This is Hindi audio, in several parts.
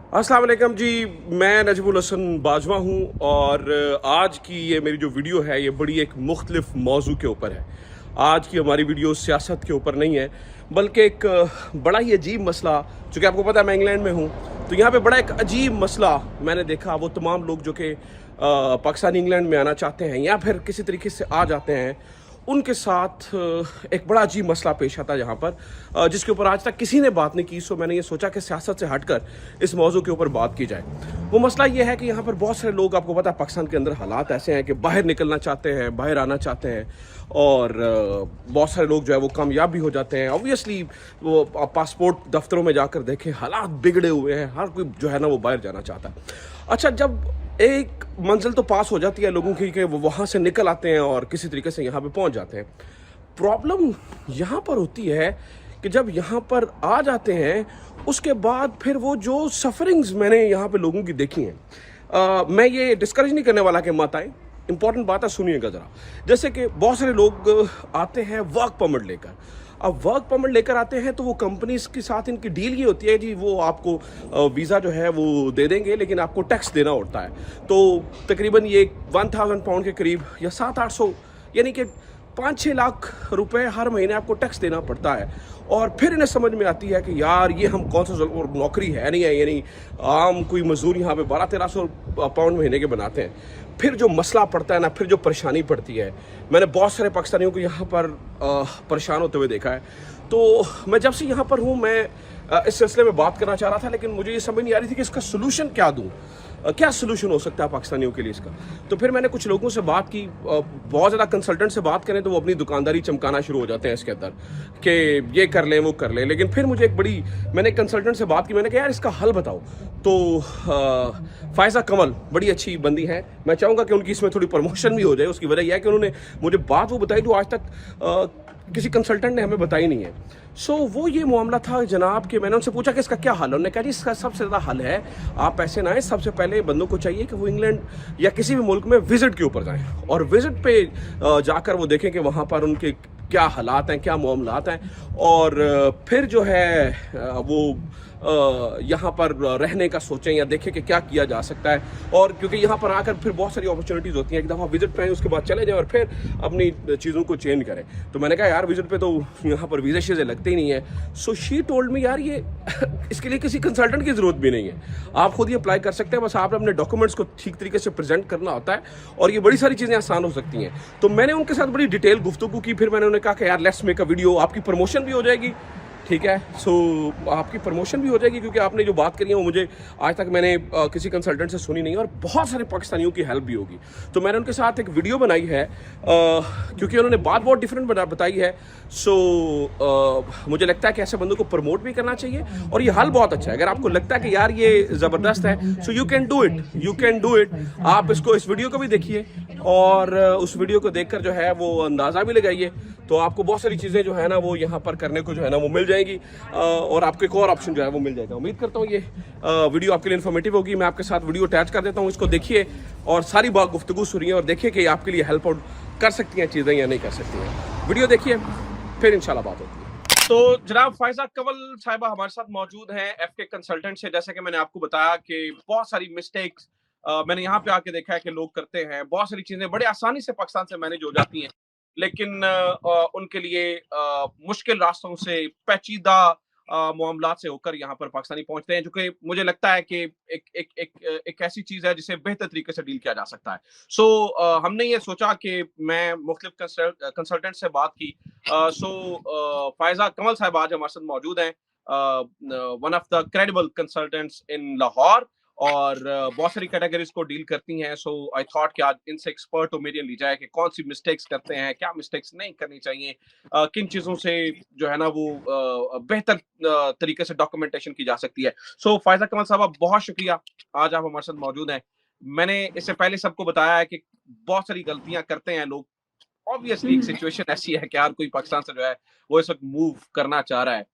अस्सलाम वालेकुम जी। मैं नजमुल हसन बाजवा हूँ और आज की ये मेरी जो वीडियो है ये बड़ी एक मुख्तलिफ मौजू के ऊपर है। आज की हमारी वीडियो सियासत के ऊपर नहीं है, बल्कि एक बड़ा ही अजीब मसला, चूँकि आपको पता है मैं इंग्लैंड में हूँ, तो यहाँ पे बड़ा एक अजीब मसला मैंने देखा। वो तमाम लोग जो कि पाकिस्तान इंग्लैंड में आना चाहते हैं या फिर किसी तरीके से आ जाते हैं, उनके साथ एक बड़ा अजीब मसला पेश आता है यहाँ पर, जिसके ऊपर आज तक किसी ने बात नहीं की। सो मैंने ये सोचा कि सियासत से हटकर इस मौजू के ऊपर बात की जाए। वो मसला ये है कि यहाँ पर बहुत सारे लोग, आपको पता है पाकिस्तान के अंदर हालात ऐसे हैं कि बाहर निकलना चाहते हैं, बाहर आना चाहते हैं, और बहुत सारे लोग जो है वो कामयाब भी हो जाते हैं। ऑब्वियसली वो पासपोर्ट दफ्तरों में जाकर देखें, हालात बिगड़े हुए हैं, हर कोई जो है ना वो बाहर जाना चाहता है। अच्छा, जब एक मंजिल तो पास हो जाती है लोगों की कि वो वहाँ से निकल आते हैं और किसी तरीके से यहाँ पे पहुँच जाते हैं, प्रॉब्लम यहाँ पर होती है कि जब यहाँ पर आ जाते हैं उसके बाद फिर वो जो सफरिंग्स मैंने यहाँ पे लोगों की देखी हैं, मैं ये डिस्करेज नहीं करने वाला कि मत आए, इंपॉर्टेंट बात है, सुनिएगा ज़रा। जैसे कि बहुत सारे लोग आते हैं वर्क परमिट लेकर। अब वर्क परमिट लेकर आते हैं तो वो कंपनीज के साथ इनकी डील ये होती है जी, वो आपको वीज़ा जो है वो दे देंगे, लेकिन आपको टैक्स देना होता है। तो तकरीबन ये 1000 पाउंड के करीब या 700-800, यानी कि 5-6 लाख रुपए हर महीने आपको टैक्स देना पड़ता है। और फिर इन्हें समझ में आती है कि यार ये हम कौन सा और नौकरी है नहीं है, यानी आम कोई मजदूर यहाँ पे 1200-1300 पाउंड महीने के बनाते हैं। फिर जो मसला पड़ता है ना, फिर जो परेशानी पड़ती है, मैंने बहुत सारे पाकिस्तानियों को यहाँ पर परेशान होते हुए देखा है। तो मैं जब से यहाँ पर हूँ, मैं इस सिलसिले में बात करना चाह रहा था, लेकिन मुझे ये समझ नहीं आ रही थी कि इसका सोल्यूशन क्या दूँ, क्या सोल्यूशन हो सकता है पाकिस्तानियों के लिए इसका। तो फिर मैंने कुछ लोगों से बात की, बहुत ज़्यादा कंसल्टेंट से बात करें तो वो अपनी दुकानदारी चमकाना शुरू हो जाते हैं इसके अंदर कि ये कर लें वो कर लें। लेकिन फिर मुझे मैंने एक कंसल्टेंट से बात की, मैंने कहा यार इसका हल बताओ। तो फ़ायज़ा कमल बड़ी अच्छी बंदी है, मैं चाहूँगा कि उनकी इसमें थोड़ी प्रमोशन भी हो जाए। उसकी वजह यह है कि उन्होंने मुझे बात वो बताई जो आज तक किसी कंसल्टेंट ने हमें बताई नहीं है। वो ये मामला था जनाब कि मैंने उनसे पूछा कि इसका क्या हल है। उन्होंने कहा जी इसका सबसे ज़्यादा हल है, आप ऐसे ना आए, सबसे पहले बंदों को चाहिए कि वो इंग्लैंड या किसी भी मुल्क में विज़िट के ऊपर जाएं और विज़िट पे जाकर वो देखें कि वहाँ पर उनके क्या हालात हैं, क्या मामलात हैं, और फिर जो है वो यहाँ पर रहने का सोचें या देखें कि क्या किया जा सकता है। और क्योंकि यहाँ पर आकर फिर बहुत सारी अपॉर्चुनिटीज़ होती हैं, एक दफ़ा विजिट पे आए उसके बाद चले जाएं और फिर अपनी चीज़ों को चेंज करें। तो मैंने कहा यार विजिट पे तो यहाँ पर वीज़ा शीज़े लगते ही नहीं है। सो शी टोल्ड मी यार ये इसके लिए किसी कंसल्टेंट की ज़रूरत भी नहीं है, आप खुद ही अप्लाई कर सकते हैं, बस आपने अपने डॉक्यूमेंट्स को ठीक तरीके से प्रेजेंट करना होता है और ये बड़ी सारी चीज़ें आसान हो सकती हैं। तो मैंने उनके साथ बड़ी डिटेल गुफ्तगू की, फिर मैंने उन्हें कहा कि यार लेट्स मेक अ वीडियो, आपकी प्रमोशन भी हो जाएगी, ठीक है। आपकी प्रमोशन भी हो जाएगी, क्योंकि आपने जो बात करी है वो मुझे आज तक मैंने किसी कंसल्टेंट से सुनी नहीं, और बहुत सारे पाकिस्तानियों की हेल्प भी होगी। तो मैंने उनके साथ एक वीडियो बनाई है, क्योंकि उन्होंने बात बहुत डिफरेंट बताई है। मुझे लगता है कि ऐसे बंदों को प्रमोट भी करना चाहिए, और ये हल बहुत अच्छा है। अगर आपको लगता है कि यार ये ज़बरदस्त है, so you can do it, you can do it. आप इस वीडियो को भी देखिए और उस वीडियो को देखकर जो है वो अंदाज़ा भी लगाइए, तो आपको बहुत सारी चीज़ें जो है ना वो यहाँ पर करने को जो है ना वो मिल जाएगी, और आपको एक और ऑप्शन जो है वो मिल जाएगा। उम्मीद करता हूँ ये वीडियो आपके लिए इन्फॉर्मेटिव होगी। मैं आपके साथ वीडियो अटैच कर देता हूँ, इसको देखिए और सारी बात गुफ्तगू सुनिए और देखिए कि आपके लिए हेल्प आउट कर सकती हैं चीज़ें या नहीं कर सकती हैं। वीडियो देखिए, फिर इंशाल्लाह बात होती है। तो जनाब फ़ायज़ा कंवल साहिबा हमारे साथ मौजूद हैं, एफके कंसल्टेंट से। जैसे कि मैंने आपको बताया कि बहुत सारी मिस्टेक्स मैंने यहाँ पे आके देखा है कि लोग करते हैं। बहुत सारी चीज़ें बड़े आसानी से पाकिस्तान से मैनेज हो जाती हैं, लेकिन उनके लिए मुश्किल रास्तों से, पेचीदा मामलात से होकर यहाँ पर पाकिस्तानी पहुँचते हैं, जो कि मुझे लगता है कि एक ऐसी चीज़ है जिसे बेहतर तरीके से डील किया जा सकता है। हमने ये सोचा कि मैं मुख्तलिफ कंसल्टेंट से बात की। फ़ायज़ा कंवल साहिबा आज हमारे साथ मौजूद हैं, one of the credible consultants in Lahore, और बहुत सारी कैटेगरीज को डील करती हैं। आई थॉट कि आज इनसे एक्सपर्ट ओपिनियन ली जाए कि कौन सी मिस्टेक्स करते हैं, क्या मिस्टेक्स नहीं करनी चाहिए, किन चीज़ों से जो है ना वो बेहतर तरीके से डॉक्यूमेंटेशन की जा सकती है। फ़ायज़ा कमल साहब, बहुत शुक्रिया, आज आप हमारे साथ मौजूद हैं। मैंने इससे पहले सबको बताया है कि बहुत सारी गलतियाँ करते हैं लोग। ऑब्वियसली एक सिचुएशन ऐसी है कि हर कोई पाकिस्तान से जो है वो इस वक़्त मूव करना चाह रहा है।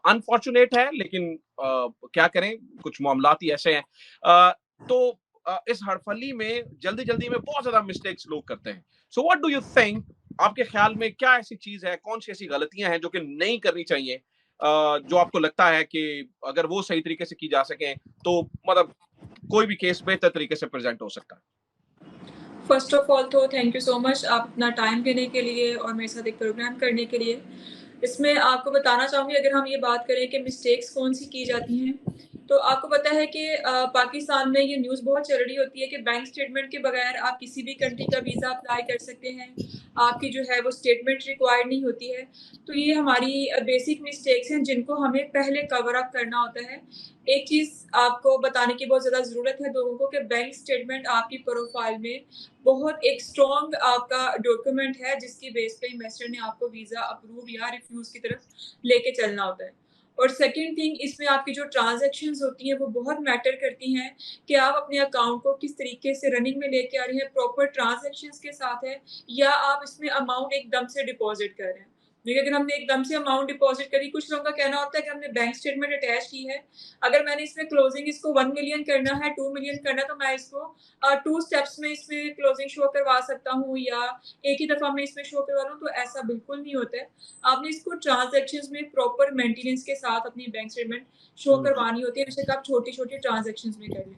अनफॉर्चुनेट है, लेकिन क्या करें, कुछ मामलात ही ऐसे हैं। अ, इस हड़फली में जल्दी-जल्दी में बहुत ज़्यादा मिस्टेक्स लोग करते हैं। So what do you think, आपके ख़्याल में क्या ऐसी चीज़ है, कौन-सी ऐसी गलतियाँ हैं जो कि नहीं करनी चाहिए, जो आपको लगता है कि अगर वो सही तरीके से की जा सके तो मतलब कोई भी केस बेहतर तरीके से प्रेजेंट हो सकता है? फर्स्ट ऑफ ऑल तो थैंक यू सो मच आप अपना टाइम देने के लिए और मेरे साथ एक प्रोग्राम करने के लिए। इसमें आपको बताना चाहूँगी, अगर हम ये बात करें कि मिस्टेक्स कौन-सी की जाती हैं, तो आपको पता है कि पाकिस्तान में ये न्यूज़ बहुत चल रही होती है कि बैंक स्टेटमेंट के बगैर आप किसी भी कंट्री का वीज़ा अप्लाई कर सकते हैं। आपकी जो है वो स्टेटमेंट रिक्वायर्ड नहीं होती है। तो ये हमारी बेसिक मिस्टेक्स हैं जिनको हमें पहले कवर अप करना होता है। एक चीज़ आपको बताने की बहुत ज़्यादा ज़रूरत है लोगों को कि बैंक स्टेटमेंट आपकी प्रोफ़ाइल में बहुत एक स्ट्रॉन्ग आपका डॉक्यूमेंट है जिसकी बेस पे इन्वेस्टर ने आपको वीज़ा अप्रूव या रिफ्यूज़ की तरफ लेके चलना होता है। और सेकंड थिंग, इसमें आपकी जो ट्रांज़ैक्शंस होती हैं वो बहुत मैटर करती हैं कि आप अपने अकाउंट को किस तरीके से रनिंग में लेके आ रहे हैं, प्रॉपर ट्रांज़ैक्शंस के साथ है या आप इसमें अमाउंट एकदम से डिपॉज़िट कर रहे हैं। देखिए, अगर हमने एकदम से अमाउंट डिपॉज़िट करी, कुछ लोगों का कहना होता है कि हमने बैंक स्टेटमेंट अटैच की है, अगर मैंने इसमें क्लोजिंग इसको 1 मिलियन करना है, 2 मिलियन करना है, तो मैं इसको 2 स्टेप्स में इसमें क्लोजिंग शो करवा सकता हूँ या एक ही दफ़ा में इसमें शो करवा लूँ, तो ऐसा बिल्कुल नहीं होता है। आपने इसको ट्रांज़ैक्शंस में प्रॉपर मेंटेनेंस के साथ अपनी बैंक स्टेटमेंट शो हुँ, हुँ। करवानी होती है, बेशक आप छोटी-छोटी ट्रांज़ैक्शंस में कर लें।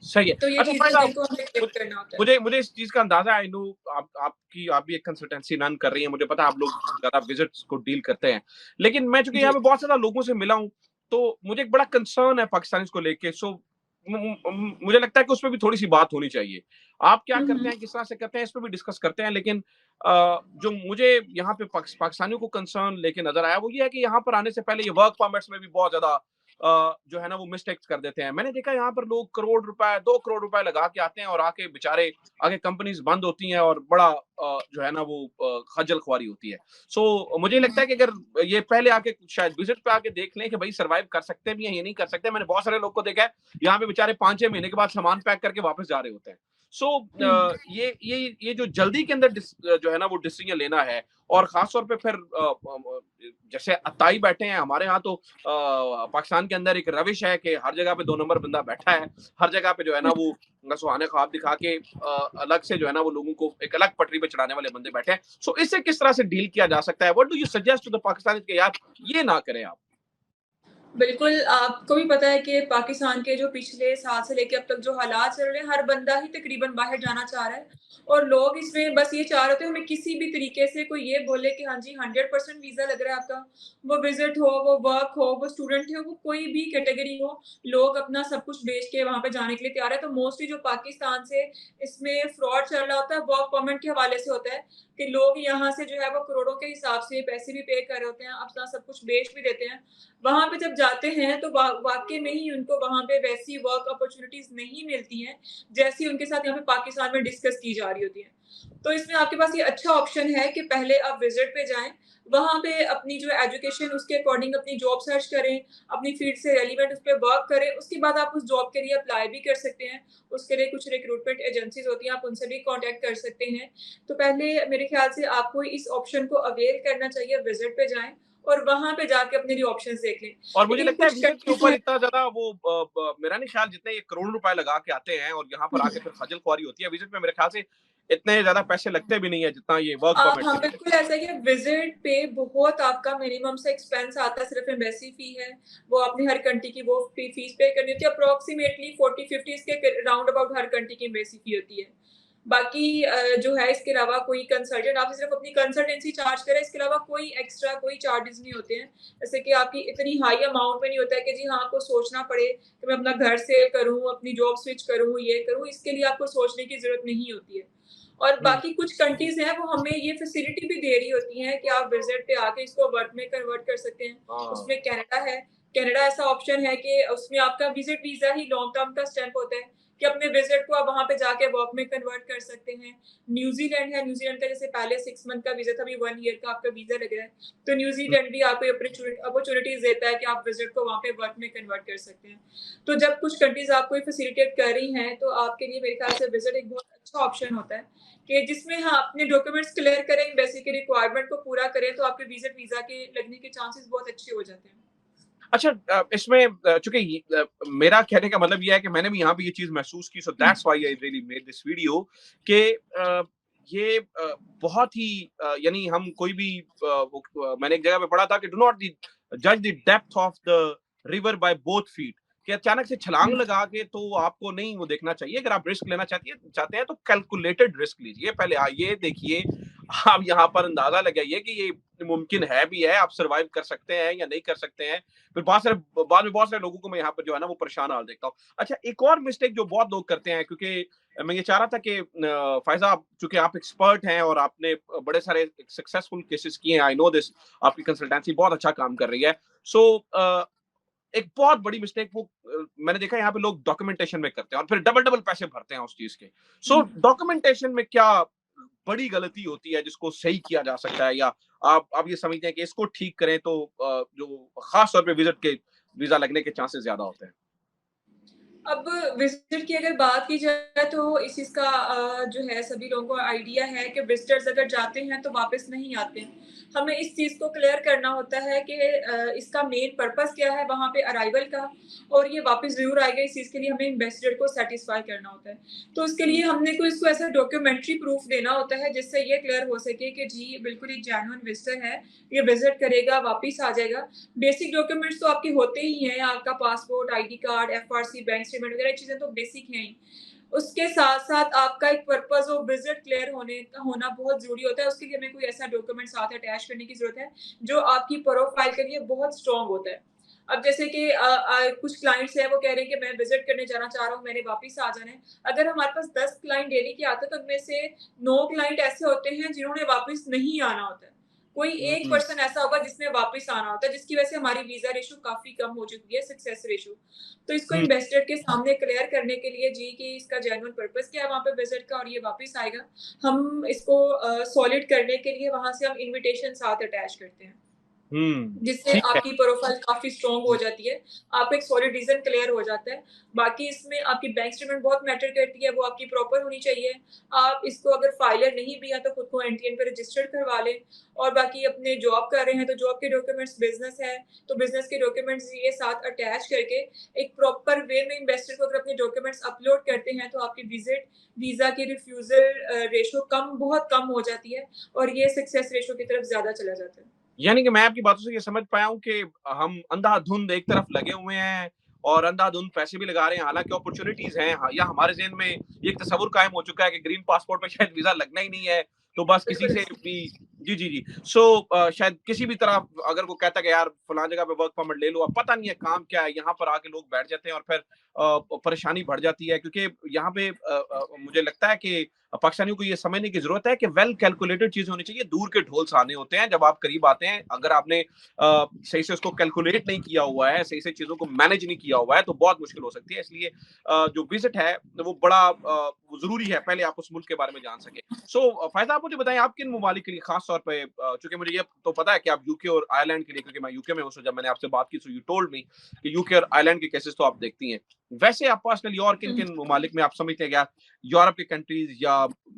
सही है। तो ये अच्छा चीज़ें फ़ायदा जिनको हमें मुझ चेक करना होता है। मुझे मुझे इस चीज़ का अंदाज़ा है। आई नो आप भी एक कंसल्टेंसी रन कर रही हैं। मुझे पता है आप लोग ज़्यादा विज़िट्स को डील करते हैं। लेकिन मैं चूँकि यहाँ जी। पे बहुत ज़्यादा लोगों से मिला हूँ, तो मुझे एक बड़ा कंसर्न है पाकिस्तानीज़ को लेके। सो मुझे लगता है कि उसपे भी थोड़ी-सी बात होनी चाहिए। आप क्या हुँ, करते हुँ। हैं, किस तरह से करते हैं, इस पे भी डिस्कस करते हैं। लेकिन जो मुझे यहाँ पे पाकिस्तानियों को कंसर्न लेके नज़र आया, वो ये है कि यहाँ पर आने से पहले ये वर्क परमिट्स में भी बहुत ज़्यादा जो है ना वो मिस्टेक्स कर देते हैं। मैंने देखा यहाँ पर लोग करोड़ रुपए, 2 करोड़ रुपए लगा के आते हैं और आके बेचारे आगे कंपनीज़ बंद होती हैं और बड़ा जो है ना वो खज्जल ख्वारी होती है। सो मुझे हुँ, लगता है कि अगर ये पहले आके शायद विज़िट पे आके देख लें कि भई सर्वाइव कर सकते भी हैं, ये नहीं कर सकते। मैंने बहुत सारे लोग को देखा है, यहाँ पे बेचारे 5-6 महीने के बाद सामान पैक करके वापस जा रहे होते हैं। सो हुँ। ये जो जल्दी के अंदर जो है ना वो डिसीजन लेना है और खास तौर पे फिर जैसे ताई बैठे हैं हमारे यहाँ तो पाकिस्तान के अंदर एक रविश है कि हर जगह पे 2 नंबर बंदा बैठा है। हर जगह पे जो है ना वो सुहाने ख्वाब दिखा के अलग से जो है ना वो लोगों को एक अलग पटरी पे चढ़ाने वाले बंदे बैठे हैं। सो इससे किस तरह से डील किया जा सकता है? What do you suggest to the Pakistanis कि यार ये ना करें आप? बिल्कुल, आपको भी पता है कि पाकिस्तान के जो पिछले साल से लेके अब तक जो हालात चल रहे हैं, हर बंदा ही तकरीबन बाहर जाना चाह रहा है और लोग इसमें बस ये चाह रहे थे हमें किसी भी तरीके से कोई ये बोले कि हाँ जी 100% वीज़ा लग रहा है आपका। वो विज़िट हो, वो वर्क हो, वो स्टूडेंट हो, वो कोई भी कैटेगरी हो, लोग अपना सब कुछ बेच के वहाँ पे जाने के लिए तैयार है। तो मोस्टली जो पाकिस्तान से इसमें फ्रॉड चल रहा होता है, वर्क परमिट के हवाले से होता है कि लोग यहाँ से जो है वो करोड़ों के हिसाब से पैसे भी पे कर रहे होते हैं, अपना सब कुछ बेच भी देते हैं। वहाँ पे जब जाते हैं तो वाक़ई में ही उनको वहाँ पे वैसी वर्क अपॉर्च्युनिटीज़ नहीं मिलती हैं, जैसी उनके साथ यहाँ पे पाकिस्तान में डिस्कस की जा रही होती हैं। तो इसमें आपके पास ये अच्छा ऑप्शन है कि पहले आप विज़िट पे जाएँ, वहाँ पे अपनी जो एजुकेशन उसके अकॉर्डिंग अपनी जॉब सर्च करें, अपनी फ़ील्ड से रेलेवेंट उस पे वर्क करें, उसके बाद आप उस जॉब के लिए अप्लाई भी कर सकते हैं। उसके लिए कुछ रिक्रूटमेंट एजेंसीज़ होती हैं, आप उनसे भी कॉन्टैक्ट कर सकते हैं। तो पहले मेरे ख़्याल से आपको इस ऑप्शन को अवेल करना चाहिए, विज़िट पे जाएँ और वहाँ पे जाके अपने लिए ऑप्शंस देख लें। और मुझे लेकिन लगता है कुछ विज़िट के कंट्रीज़ ऊपर हैं। इतना ज़्यादा वो मेरा नहीं ख़्याल जितने ये करोड़ रुपए लगा के आते हैं और यहाँ पर आके फिर खज्जल ख्वारी होती है, विज़िट में मेरे ख़्याल से इतने ज़्यादा पैसे लगते भी नहीं है जितना ये वर्क परमिट हाँ, के लिए बिल्कुल लगते हैं। ऐसा ही है, विज़िट पे बहुत आपका मिनिमम से एक्सपेंस आता है, सिर्फ़ एम्बेसी फ़ी है, वो आपने हर कंट्री की वो फ़ीस पे करनी होती है, अप्रॉक्सिमेटली 40-50 इसके राउंड अबाउट हर कंट्री की एम्बेसी फ़ी होती है। बाकी जो है इसके अलावा कोई कंसल्टेंट आपसे सिर्फ़ अपनी कंसल्टेंसी चार्ज करे, इसके अलावा कोई एक्स्ट्रा कोई चार्जेज़ नहीं होते हैं। जैसे कि आपकी इतनी हाई अमाउंट में नहीं होता है कि जी हाँ, आपको सोचना पड़े कि मैं अपना घर सेल करूँ, अपनी जॉब स्विच करूँ, ये करूँ, इसके लिए आपको सोचने की ज़रूरत नहीं होती है। और हुँ, बाकी कुछ कंट्रीज़ हैं, वो हमें ये फैसिलिटी भी दे रही होती हैं कि आप विज़िट पे आके इसको वर्क में कन्वर्ट कर सकते हैं। हाँ। उसमें कनाडा है, कनाडा ऐसा ऑप्शन है कि उसमें आपका विज़िट वीज़ा ही लॉन्ग टर्म का स्टैम्प होता है कि अपने विज़िट को आप वहाँ पे जाके वर्क में कन्वर्ट कर सकते हैं। न्यूज़ीलैंड है, न्यूज़ीलैंड का जैसे पहले 6 मंथ का वीज़ा था, अभी 1 ईयर का आपका वीज़ा लग रहा है। तो हुँ, न्यूज़ीलैंड भी आपको अपॉर्च्युनिटीज़ देता है कि आप विज़िट को वहाँ पे वर्क में कन्वर्ट कर सकते हैं। तो जब कुछ कंट्रीज़ आपको ये फैसिलिटेट कर रही हैं, तो आपके लिए मेरे ख्याल से विज़िट एक बहुत अच्छा ऑप्शन होता है। कि जिसमें हाँ, अपने डॉक्यूमेंट्स क्लियर करें, बेसिक रिक्वायरमेंट को पूरा करें, तो आपके वीज़ा के लगने के चांसेस बहुत अच्छे हो जाते हैं। अच्छा इसमें चूँकि मेरा कहने का मतलब ये है कि मैंने भी यहाँ पे ये चीज़ महसूस की so that's why I really made this video कि ये बहुत ही यानी हम कोई भी मैंने एक जगह पे पढ़ा था कि डू नॉट जज the depth of the river by both feet, कि अचानक से छलांग लगा के तो आपको नहीं वो देखना चाहिए। अगर आप रिस्क लेना चाहते हैं तो कैलकुलेटेड रिस्क लीजिए। पहले ये देखिए, आप यहाँ पर अंदाजा लगाइए कि ये मुमकिन है भी है, आप सर्वाइव कर सकते हैं या नहीं कर सकते हैं। फिर बाद में बहुत सारे लोगों को मैं यहाँ पर जो है ना वो परेशान हाल देखता हूँ। अच्छा, एक और मिस्टेक जो बहुत लोग करते हैं, क्योंकि मैं ये चाह रहा था कि फायजा, आप चूंकि आप एक्सपर्ट हैं और आपने बड़े सारे सक्सेसफुल केसेस किए हैं, आई नो दिस, आपकी कंसल्टेंसी बहुत अच्छा काम कर रही है। सो एक बहुत बड़ी मिस्टेक वो मैंने देखा यहाँ पे लोग डॉक्यूमेंटेशन में करते हैं और फिर डबल डबल पैसे भरते हैं उस चीज के। सो डॉक्यूमेंटेशन में क्या बड़ी गलती होती है जिसको सही किया जा सकता है, या आप ये समझते हैं कि इसको ठीक करें तो जो खास तौर पे विजिट के वीजा लगने के चांसेस ज्यादा होते हैं? अब विज़िट की अगर बात की जाए तो इस चीज़ का जो है सभी लोगों को आइडिया है कि विज़िटर्स अगर जाते हैं तो वापस नहीं आते हैं। हमें इस चीज़ को क्लियर करना होता है कि इसका मेन पर्पस क्या है वहाँ पे अराइवल का, और ये वापस ज़रूर आएगा, इस चीज़ के लिए हमें एम्बेसडर को सैटिस्फाई करना होता है। तो उसके लिए हमने को इसको ऐसा डॉक्यूमेंट्री प्रूफ देना होता है जिससे ये क्लियर हो सके कि जी बिल्कुल एक जेन्युइन विज़िटर है, ये विज़िट करेगा, वापिस आ जाएगा। बेसिक डॉक्यूमेंट्स तो आपके होते ही हैं, आपका passport, ID card, FRC, bank statement वगैरह चीज़ें तो बेसिक हैं ही। उसके साथ-साथ आपका एक पर्पस ऑफ विज़िट क्लियर होने का होना बहुत ज़रूरी होता है। उसके लिए हमें कोई ऐसा डॉक्यूमेंट साथ अटैच करने की ज़रूरत है, जो आपकी प्रोफाइल के लिए बहुत स्ट्रॉन्ग होता है। अब जैसे कि कुछ क्लाइंट्स हैं, वो कह रहे हैं कि मैं विज़िट करने जाना चाह रहा हूँ, मैंने वापिस आ जाना है। अगर हमारे पास 10 क्लाइंट डेली के आते हैं, तो उनमें से 9 क्लाइंट ऐसे होते हैं जिन्होंने वापिस नहीं आना होता है। कोई एक हम्म। पर्सन ऐसा होगा जिसने वापस आना होता है, जिसकी वजह से हमारी वीज़ा रेशियो काफ़ी कम हो चुकी है, सक्सेस रेशियो। तो इसको हम्म। इन्वेस्टर के सामने क्लियर करने के लिए जी कि इसका जेन्युइन पर्पस क्या है वहाँ पे विज़िट का, और ये वापस आएगा। हम इसको सॉलिड करने के लिए वहाँ से हम इन्विटेशन साथ अटैच करते हैं। जिससे ठीक है। आपकी प्रोफाइल काफ़ी स्ट्रॉन्ग हो जाती है। आपका एक सॉलिड रीज़न क्लियर हो जाता है। बाकी इसमें आपकी बैंक स्टेटमेंट बहुत मैटर करती है, वो आपकी प्रॉपर होनी चाहिए। आप इसको अगर फाइलर नहीं भी है तो खुद को एनटीएन पे रजिस्टर्ड करवा लें, और बाकी अपने जॉब कर रहे हैं तो जॉब के डॉक्यूमेंट्स, बिज़नेस है तो बिज़नेस के डॉक्यूमेंट्स ये साथ अटैच करके एक प्रॉपर वे में इन्वेस्टर को अगर अपने डॉक्यूमेंट्स अपलोड करते हैं तो आपकी वीज़ा की रिफ्यूज़ल रेशियो बहुत कम हो जाती है, और ये सक्सेस रेशियो की तरफ ज़्यादा चला जाता है। यानी कि मैं आपकी बातों से ये समझ पाया हूँ कि हम अंधाधुंध एक तरफ लगे हुए हैं और अंधाधुंध पैसे भी लगा रहे हैं, हालांकि अपॉर्चुनिटीज हैं, या हमारे ज़हन में ये एक तस्वुर कायम हो चुका है कि ग्रीन पासपोर्ट पे शायद वीजा लगना ही नहीं है, तो बस किसी बिल्कुल। से भी। जी जी जी। सो शायद किसी भी तरह अगर वो कहता है कि यार फलां जगह पे वर्क परमिट ले लो, अब पता नहीं है काम क्या है, यहाँ पर आके लोग बैठ जाते हैं और फिर परेशानी बढ़ जाती है, क्योंकि यहाँ पे मुझे लगता है कि पाकिस्तानियों को ये समझने की जरूरत है कि वेल कैलकुलेटेड चीज होनी चाहिए। दूर के ढोल साने होते हैं जब आप करीब आते हैं, अगर आपने सही से उसको कैलकुलेट नहीं किया हुआ है, सही से चीजों को मैनेज नहीं किया हुआ है, तो बहुत मुश्किल हो सकती है। इसलिए जो विजिट है वो बड़ा जरूरी है, पहले आप उस मुल्क के बारे में जान सके। सो फायदा, आप मुझे बताएं आप किन ममालिक के लिए खास तौर पे, चूंकि मुझे ये तो पता है कि आप यूके और आयरलैंड के लिए, क्योंकि मैं यूके में हूँ, जब मैंने आपसे बात की सो यू टोल्ड मी कि यूके और आयरलैंड के केसेस तो आप देखती हैं। वैसे आप पर्सनली और किन हुँ। किन ममालिक में आप समझते हैं, यूरोप की कंट्रीज या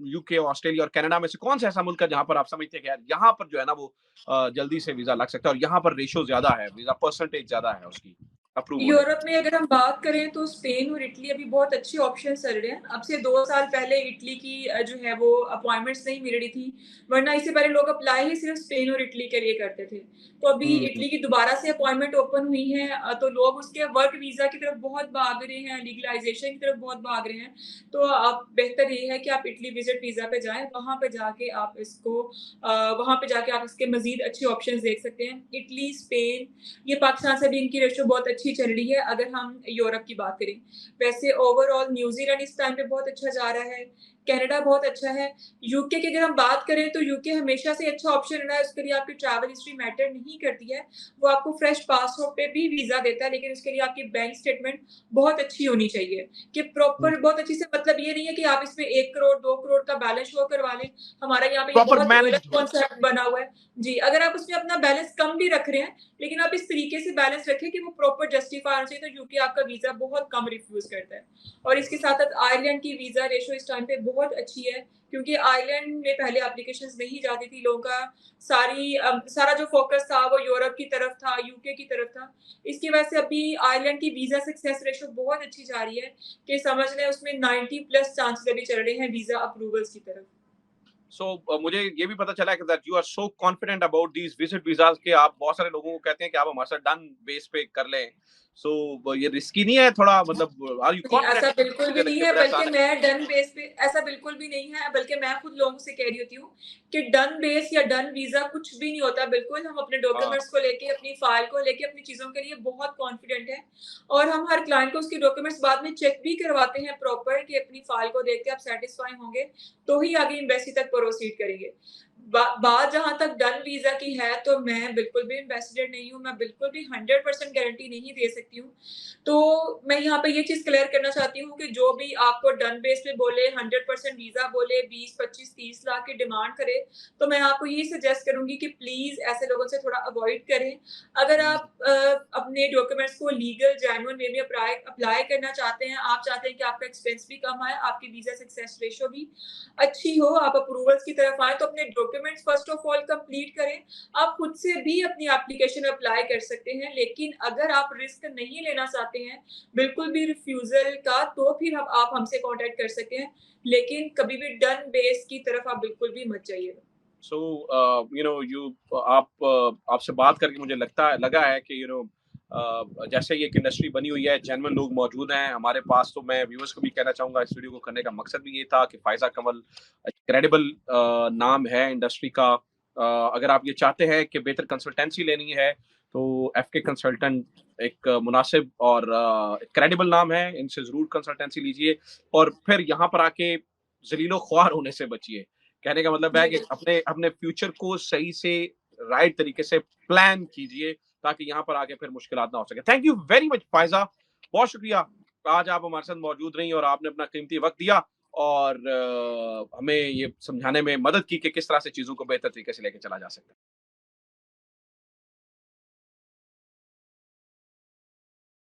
यूके, ऑस्ट्रेलिया और कनाडा में से कौन सा ऐसा मुल्क है जहां पर आप समझते हैं कि यार यहाँ पर जो है ना वो जल्दी से वीजा लग सकता है और यहाँ पर रेशियो ज्यादा है, वीजा परसेंटेज ज्यादा है उसकी अप्रूव होने यूरोप में अगर हम बात करें तो स्पेन और इटली अभी बहुत अच्छी ऑप्शन चल रहे हैं। अब से 2 साल पहले इटली की जो है वो अपॉइंटमेंट्स नहीं मिल रही थी, वरना इससे पहले लोग अप्लाई ही सिर्फ स्पेन और इटली के लिए करते थे। तो अभी हम्म। इटली की दोबारा से अपॉइंटमेंट ओपन हुई है, तो लोग उसके वर्क वीज़ा की तरफ बहुत भाग रहे हैं, लीगलाइज़ेशन की तरफ बहुत भाग रहे हैं। तो आप बेहतर ये है कि आप इटली विज़िट वीज़ा पे जाएँ, वहाँ पे जाके आप इसको वहाँ पे जाके आप इसके मज़ीद अच्छे ऑप्शंस देख सकते हैं। इटली, स्पेन, ये पाकिस्तान से भी इनकी रेशो बहुत अच्छी चल रही है अगर हम यूरोप की बात करें। वैसे ओवरऑल न्यूज़ीलैंड इस टाइम पे बहुत अच्छा जा रहा है, कनाडा बहुत अच्छा है। यूके की अगर हम बात करें तो यूके हमेशा से अच्छा ऑप्शन रहा है, उसके लिए आपकी ट्रैवल हिस्ट्री मैटर नहीं करती है। वो आपको फ्रेश पासपोर्ट पे भी वीज़ा देता है, लेकिन उसके लिए आपकी बैंक स्टेटमेंट बहुत अच्छी होनी चाहिए, कि प्रॉपर बहुत अच्छी से मतलब ये नहीं है कि आप इसमें 1 करोड़ 2 करोड़ का बैलेंस शो करवा लें। हमारे यहाँ पे ये प्रॉपर बहुत गलत मैनेज्ड हो। कॉन्सेप्ट बना हुआ है। जी, अगर आप उसमें अपना बैलेंस कम भी रख रहे हैं, लेकिन आप इस तरीके से बैलेंस रखें कि वो प्रॉपर जस्टिफाई होना चाहिए, तो यूके आपका वीज़ा बहुत कम रिफ्यूज़ करता है। और इसके साथ-साथ आयरलैंड की वीज़ा रेशो इस टाइम पे बहुत अच्छी है, क्योंकि आयरलैंड में पहले एप्लीकेशंस नहीं जाती थी, लोगों का सारा जो फ़ोकस था वो यूरोप की तरफ था, यूके की तरफ था। इसकी वजह से अभी आयरलैंड की वीज़ा सक्सेस रेशो बहुत अच्छी जा रही है, कि समझ लें उसमें 90 प्लस चांसेस अभी चल रहे हैं वीज़ा अप्रूवल्स की तरफ। मुझे ये भी पता चला है कि that you are so confident about these visit visas के आप बहुत सारे लोगों को कहते हैं कि आप हमारे साथ डन बेस पे कर लें। ये रिस्की नहीं है थोड़ा, मतलब आर यू नहीं, ऐसा बिल्कुल भी नहीं है, बल्कि कॉन्फिडेंट? मैं डन बेस पे ऐसा बिल्कुल भी नहीं है, बल्कि मैं खुद लोगों से कह रही होती हूँ कि डन बेस या डन वीज़ा कुछ भी नहीं होता बिल्कुल। हम अपने हाँ, डॉक्यूमेंट्स को लेके, अपनी फाइल को लेके, अपनी चीज़ों के लिए बहुत कॉन्फिडेंट हैं और हम हर क्लाइंट को उसके डॉक्यूमेंट्स बाद में चेक भी करवाते हैं प्रॉपर कि अपनी फाइल को देख के आप सैटिस्फाई होंगे, तो ही आगे एम्बेसी तक प्रोसीड करेंगे। बात जहाँ तक डन वीज़ा की है, तो मैं बिल्कुल भी एम्बेसडर नहीं हूँ, मैं बिल्कुल भी 100% गारंटी नहीं दे सकती हूँ। तो मैं यहाँ पे ये चीज़ क्लियर करना चाहती हूँ कि जो भी आपको डन बेस पे बोले, 100% वीज़ा बोले, 20, 25, 30 लाख की डिमांड करे, तो मैं आपको यही सजेस्ट करूँगी कि प्लीज़ ऐसे लोगों से थोड़ा अवॉइड करें। अगर आप अपने डॉक्यूमेंट्स को लीगल, जेन्युइन वे में अप्लाई करना चाहते हैं, आप चाहते हैं कि आपका एक्सपेंस भी कम आए, आपकी वीज़ा सक्सेस रेशियो भी अच्छी हो, आप अप्रूवल्स की तरफ आएँ, तो अपने documents first of all complete करें। आप खुद से भी अपनी एप्लीकेशन अप्लाई कर सकते हैं, लेकिन अगर आप रिस्क नहीं लेना चाहते हैं, बिल्कुल भी रिफ्यूज़ल का, तो फिर हम आप हमसे कॉन्टैक्ट कर सकते हैं, लेकिन कभी भी डन बेस की तरफ आप बिल्कुल भी मत जाइएगा। सो यू नो यू आप आपसे बात करके मुझे लगा है कि जैसे ये एक इंडस्ट्री बनी हुई है, जेन्युइन लोग मौजूद हैं हमारे पास। तो मैं व्यूअर्स को भी कहना चाहूंगा, इस वीडियो को करने का मकसद भी ये था कि फायजा कंवल क्रेडिबल नाम है इंडस्ट्री का। अगर आप ये चाहते हैं कि बेहतर कंसल्टेंसी लेनी है, तो एफके कंसल्टेंट एक मुनासिब और क्रेडिबल नाम है, इनसे जरूर कंसल्टेंसी लीजिए और फिर यहाँ पर आके जलीलो ख्वार होने से बचिए। कहने का मतलब है जी, कि बिल्कुल। अपने अपने फ्यूचर को सही से राइट तरीके से प्लान कीजिए, ताकि यहाँ पर आके फिर मुश्किलात ना हो सके। Thank you very much Faiza, बहुत शुक्रिया। आज आप हमारे साथ मौजूद रही और आपने अपना कीमती वक्त दिया और हमें ये समझाने में मदद की कि किस तरह से चीजों को बेहतर तरीके से लेके चला जा सकता है।